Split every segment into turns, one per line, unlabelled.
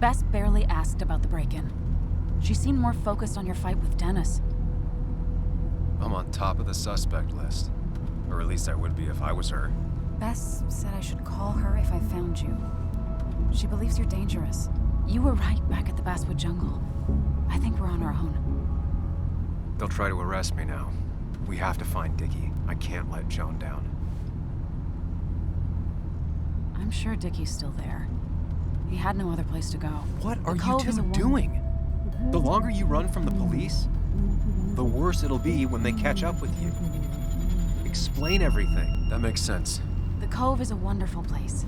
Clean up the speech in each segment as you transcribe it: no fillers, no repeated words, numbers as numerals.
Bess barely asked about the break-in. She seemed more focused on your fight with Dennis.
I'm on top of the suspect list. Or at least I would be if I was her.
Bess said I should call her if I found you. She believes you're dangerous. You were right back at the Basswood Jungle. I think we're on our own.
They'll try to arrest me now. We have to find Dickie. I can't let Joan down.
I'm sure Dickie's still there. He had no other place to go.
What are you
Cove is
two
a
doing? The longer you run from the police, the worse it'll be when they catch up with you. Explain everything. That makes sense.
The Cove is a wonderful place.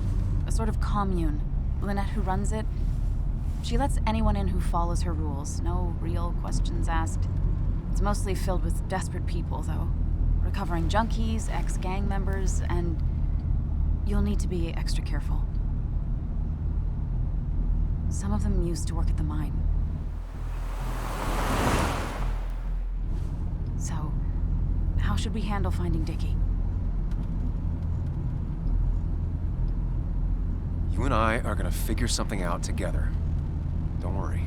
A sort of commune. Lynette, who runs it, she lets anyone in who follows her rules. No real questions asked. It's mostly filled with desperate people, though. Recovering junkies, ex-gang members, and you'll need to be extra careful. Some of them used to work at the mine. So, how should we handle finding Dickie?
You and I are gonna figure something out together. Don't worry.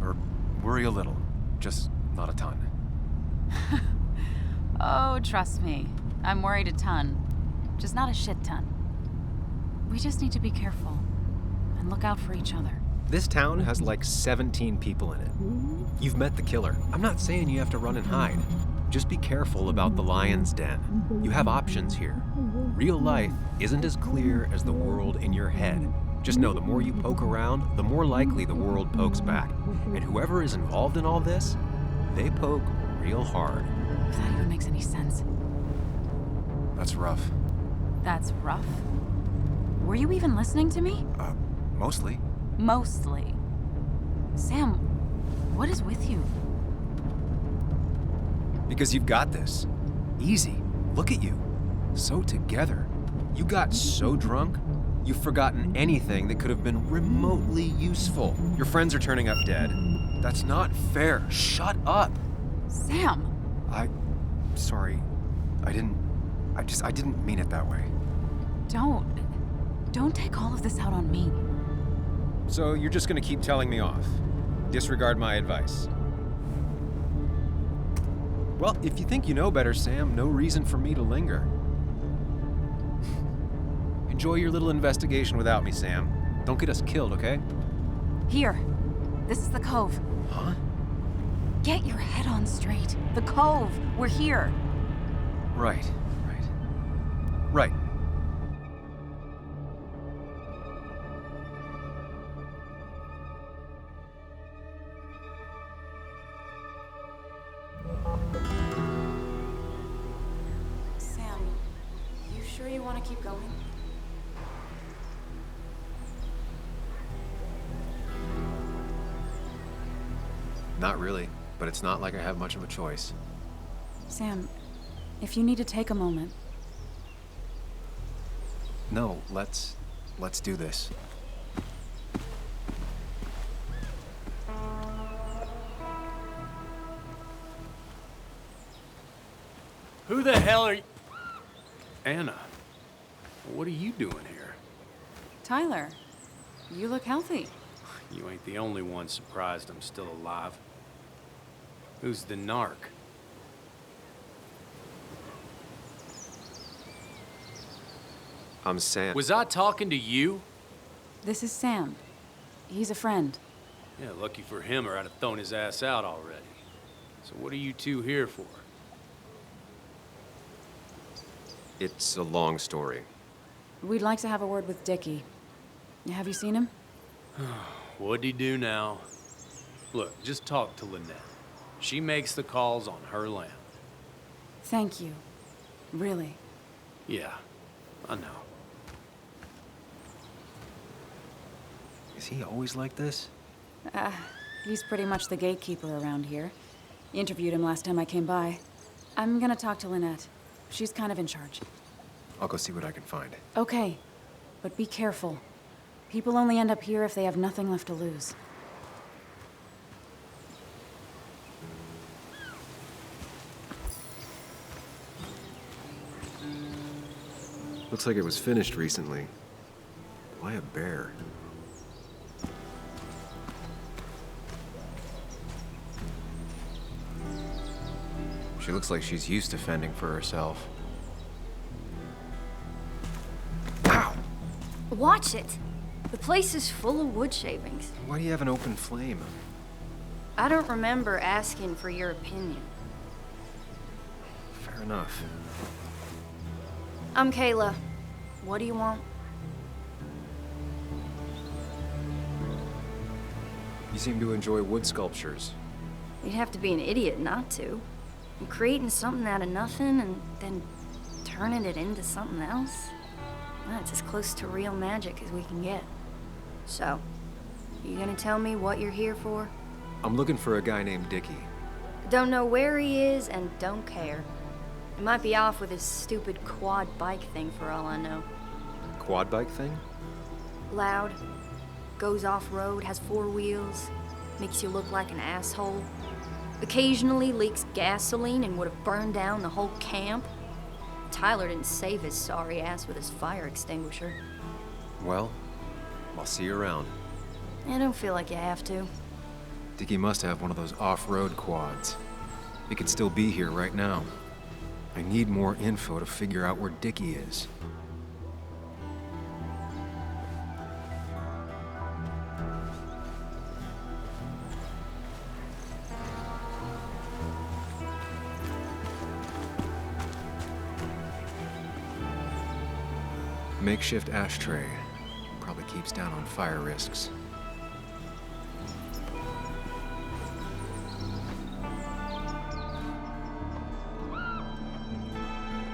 Or worry a little. Just not a ton.
Oh, trust me. I'm worried a ton. Just not a shit ton. We just need to be careful and look out for each other.
This town has like 17 people in it. You've met the killer. I'm not saying you have to run and hide. Just be careful about the lion's den. You have options here. Real life isn't as clear as the world in your head. Just know the more you poke around, the more likely the world pokes back. And whoever is involved in all this, they poke real hard.
If that even makes any sense.
That's rough.
That's rough? Were you even listening to me?
Mostly.
Mostly. Sam, what is with you?
Because you've got this. Easy. Look at you. So together. You got so drunk, you've forgotten anything that could have been remotely useful. Your friends are turning up dead. That's not fair. Shut up.
Sam!
Sorry. I didn't mean it that way.
Don't take all of this out on me.
So you're just gonna keep telling me off? Disregard my advice? Well, if you think you know better, Sam, no reason for me to linger. Enjoy your little investigation without me, Sam. Don't get us killed, okay?
Here. This is the Cove.
Huh?
Get your head on straight. The Cove. We're here.
Right.
Sam, you sure you want to keep going?
Not really, but it's not like I have much of a choice.
Sam, if you need to take a moment.
No, let's do this.
Who the hell are you? Anna, what are you doing here?
Tyler, you look healthy.
You ain't the only one surprised I'm still alive. Who's the narc?
I'm Sam.
Was I talking to you?
This is Sam. He's a friend.
Yeah, lucky for him or I'd have thrown his ass out already. So what are you two here for?
It's a long story.
We'd like to have a word with Dickie. Have you seen him?
What'd he do now? Look, just talk to Lynette. She makes the calls on her land.
Thank you. Really.
Yeah, I know.
Is he always like this?
He's pretty much the gatekeeper around here. Interviewed him last time I came by. I'm gonna talk to Lynette. She's kind of in charge.
I'll go see what I can find.
Okay, but be careful. People only end up here if they have nothing left to lose.
Looks like it was finished recently. Why a bear? She looks like she's used to fending for herself. Ow!
Watch it. The place is full of wood shavings.
Why do you have an open flame?
I don't remember asking for your opinion.
Fair enough.
I'm Kayla. What do you want?
You seem to enjoy wood sculptures.
You'd have to be an idiot not to. And creating something out of nothing and then turning it into something else? That's as close to real magic as we can get. So, you gonna tell me what you're here for?
I'm looking for a guy named Dickie.
Don't know where he is and don't care. He might be off with his stupid quad bike thing for all I know.
Quad bike thing?
Loud, goes off-road, has 4 wheels, makes you look like an asshole. Occasionally leaks gasoline and would have burned down the whole camp. Tyler didn't save his sorry ass with his fire extinguisher.
Well, I'll see you around.
I don't feel like you have to.
Dickie must have one of those off-road quads. He could still be here right now. I need more info to figure out where Dickie is. Makeshift ashtray. Probably keeps down on fire risks.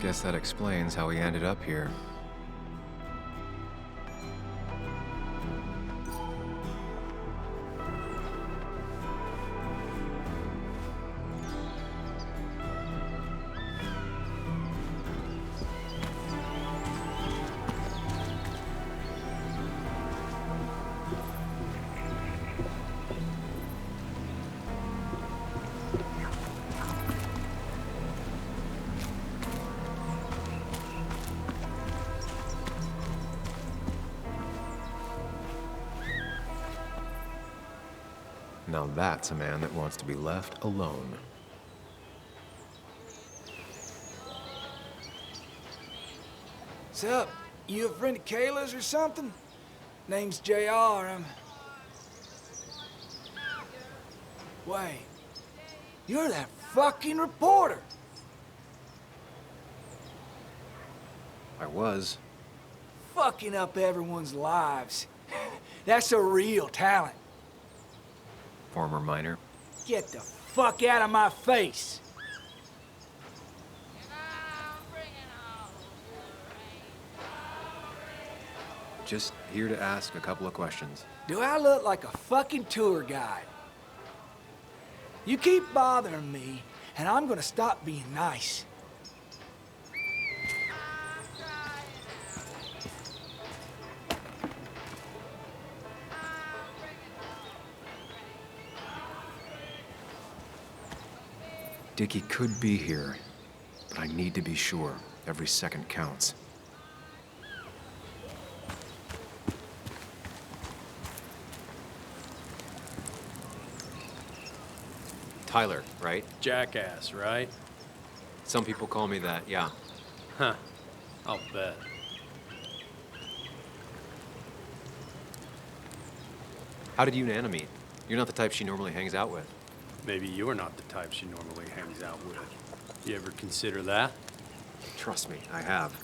Guess that explains how he ended up here. Now that's a man that wants to be left alone.
What's up? You a friend of Kayla's or something? Name's JR. Wait. You're that fucking reporter.
I was.
Fucking up everyone's lives. That's a real talent.
Former miner.
Get the fuck out of my face.
Just here to ask a couple of questions.
Do I look like a fucking tour guide? You keep bothering me, and I'm gonna stop being nice.
Dickie could be here, but I need to be sure. Every second counts. Tyler, right?
Jackass, right?
Some people call me that, yeah.
Huh. I'll bet.
How did you and Anna meet? You're not the type she normally hangs out with.
Maybe you're not the type she normally hangs out with. You ever consider that?
Trust me, I have.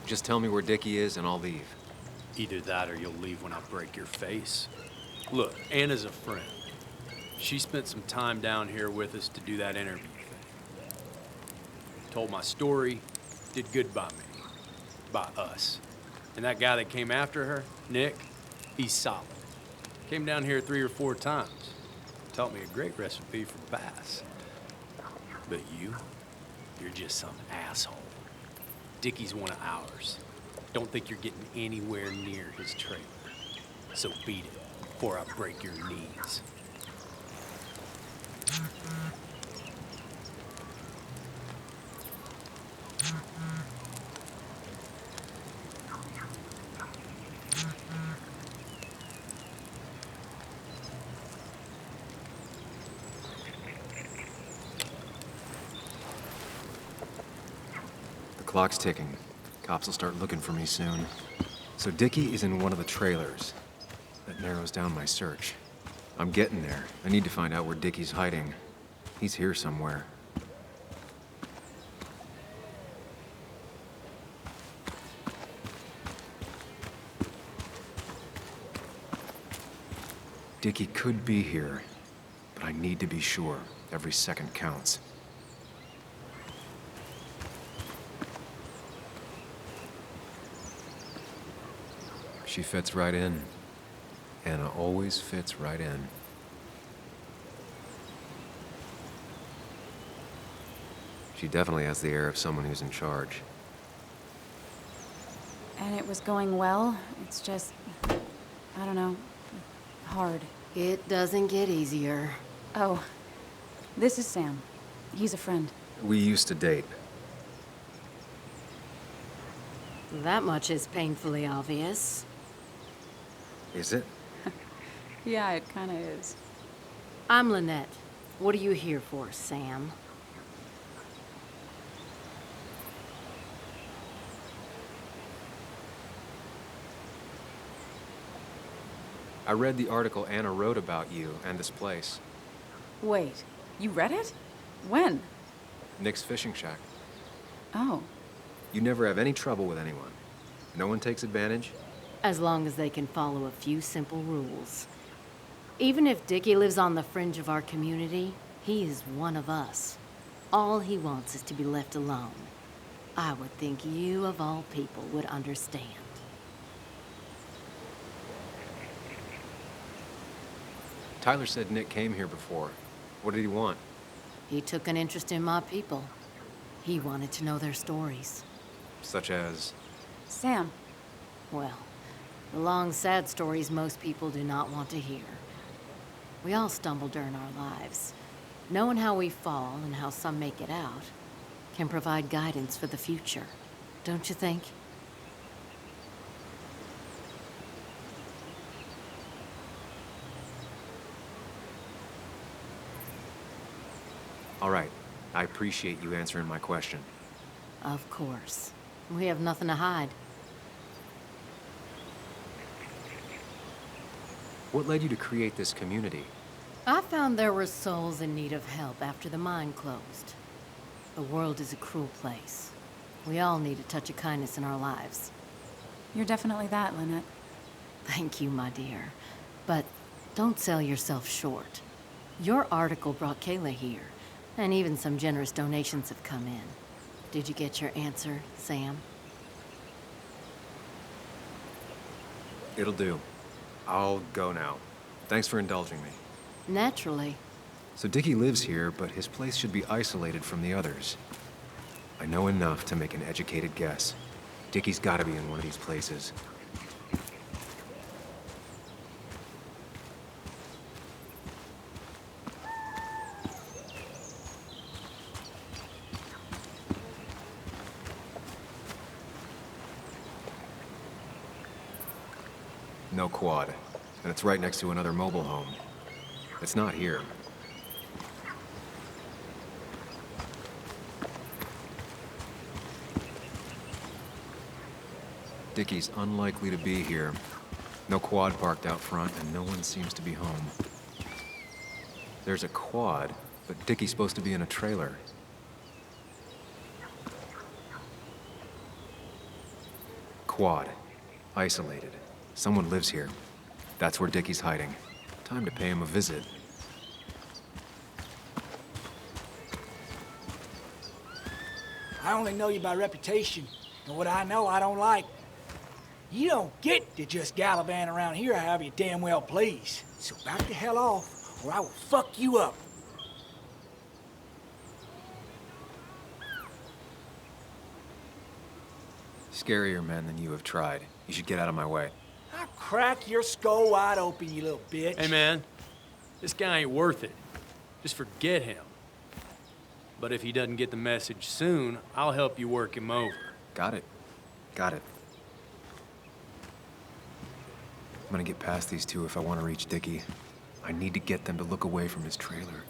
Just tell me where Dickie is and I'll leave.
Either that or you'll leave when I break your face. Look, Anna's a friend. She spent some time down here with us to do that interview thing. Told my story, did good by me. By us. And that guy that came after her, Nick, he's solid. Came down here 3 or 4 times. Taught me a great recipe for bass. But you're just some asshole. Dickie's one of ours. Don't think you're getting anywhere near his trailer. So beat it before I break your knees.
clock's ticking. Cops will start looking for me soon. So Dickie is in one of the trailers. That narrows down my search. I'm getting there. I need to find out where Dickie's hiding. He's here somewhere. Dickie could be here, but I need to be sure. Every second counts. She fits right in. Anna always fits right in. She definitely has the air of someone who's in charge.
And it was going well. It's just, I don't know, hard.
It doesn't get easier.
Oh, this is Sam. He's a friend.
We used to date.
That much is painfully obvious.
Is it?
Yeah, it kind of is.
I'm Lynette. What are you here for, Sam?
I read the article Anna wrote about you and this place.
Wait, you read it? When?
Nick's Fishing Shack.
Oh,
You never have any trouble with anyone. No one takes advantage.
As long as they can follow a few simple rules. Even if Dickie lives on the fringe of our community, he is one of us. All he wants is to be left alone. I would think you, of all people, would understand.
Tyler said Nick came here before. What did he want?
He took an interest in my people. He wanted to know their stories.
Such as?
Sam.
Well, the long, sad stories most people do not want to hear. We all stumble during our lives. Knowing how we fall and how some make it out can provide guidance for the future, don't you think?
All right. I appreciate you answering my question.
Of course. We have nothing to hide.
What led you to create this community?
I found there were souls in need of help after the mine closed. The world is a cruel place. We all need a touch of kindness in our lives.
You're definitely that, Lynette.
Thank you, my dear. But don't sell yourself short. Your article brought Kayla here, and even some generous donations have come in. Did you get your answer, Sam?
It'll do. I'll go now. Thanks for indulging me.
Naturally.
So Dickie lives here, but his place should be isolated from the others. I know enough to make an educated guess. Dickie's gotta be in one of these places. No quad, and it's right next to another mobile home. It's not here. Dickie's unlikely to be here. No quad parked out front, and no one seems to be home. There's a quad, but Dickie's supposed to be in a trailer. Quad. Isolated. Someone lives here. That's where Dickie's hiding. Time to pay him a visit.
I only know you by reputation, and what I know I don't like. You don't get to just gallivant around here however you damn well please. So back the hell off, or I will fuck you up.
Scarier men than you have tried. You should get out of my way.
I'll crack your skull wide open, you little bitch.
Hey, man, this guy ain't worth it. Just forget him. But if he doesn't get the message soon, I'll help you work him over.
Got it. Got it. I'm gonna get past these two if I want to reach Dickie. I need to get them to look away from his trailer.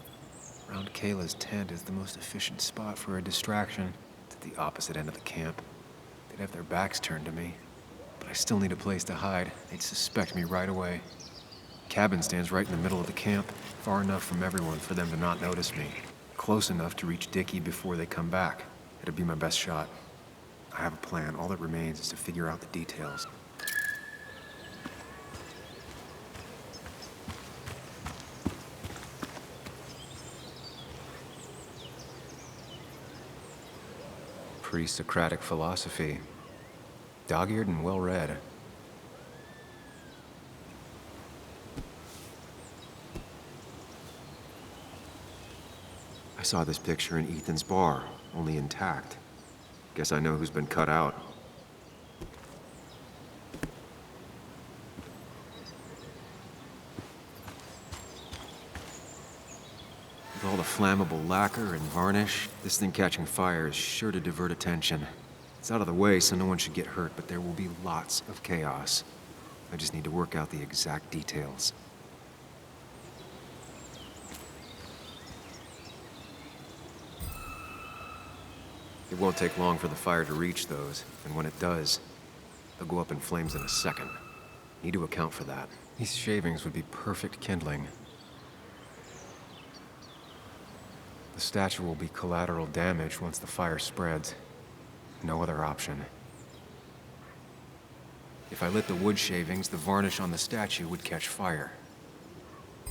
Around Kayla's tent is the most efficient spot for a distraction. It's at the opposite end of the camp. They'd have their backs turned to me. But I still need a place to hide. They'd suspect me right away. Cabin stands right in the middle of the camp, far enough from everyone for them to not notice me. Close enough to reach Dickie before they come back. It'd be my best shot. I have a plan. All that remains is to figure out the details. Pre-Socratic philosophy. Dog-eared and well-read. I saw this picture in Ethan's bar, only intact. Guess I know who's been cut out. With all the flammable lacquer and varnish, this thing catching fire is sure to divert attention. It's out of the way, so no one should get hurt, but there will be lots of chaos. I just need to work out the exact details. It won't take long for the fire to reach those, and when it does, they'll go up in flames in a second. Need to account for that. These shavings would be perfect kindling. The statue will be collateral damage once the fire spreads. No other option. If I lit the wood shavings, the varnish on the statue would catch fire.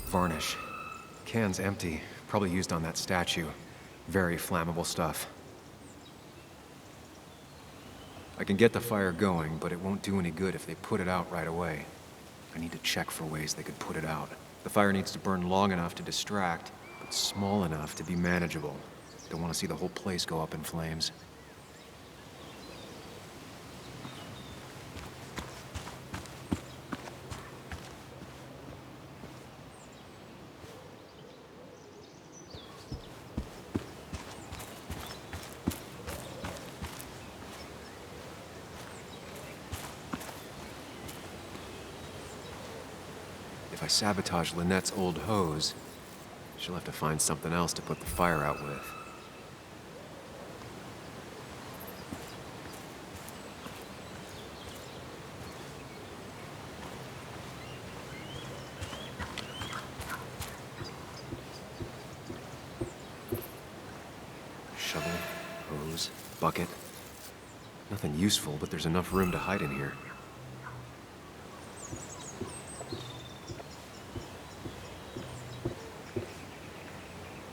Varnish. Can's empty. Probably used on that statue. Very flammable stuff. I can get the fire going, but it won't do any good if they put it out right away. I need to check for ways they could put it out. The fire needs to burn long enough to distract, but small enough to be manageable. Don't want to see the whole place go up in flames. If I sabotage Lynette's old hose, she'll have to find something else to put the fire out with. Shovel, hose, bucket. Nothing useful, but there's enough room to hide in here.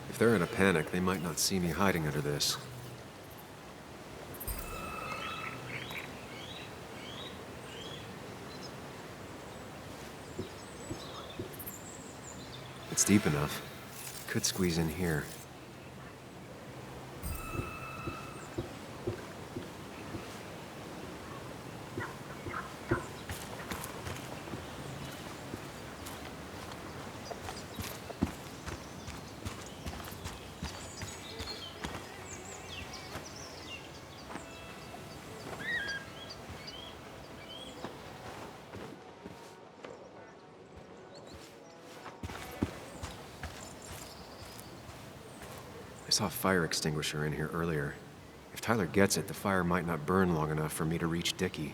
If they're in a panic, they might not see me hiding under this. It's deep enough. Could squeeze in here. I saw a fire extinguisher in here earlier. If Tyler gets it, the fire might not burn long enough for me to reach Dickie.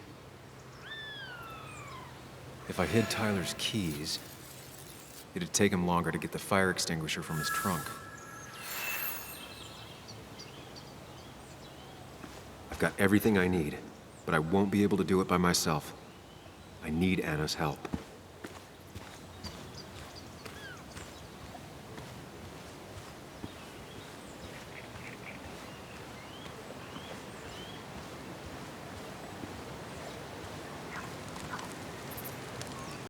If I hid Tyler's keys, it'd take him longer to get the fire extinguisher from his trunk. I've got everything I need, but I won't be able to do it by myself. I need Anna's help.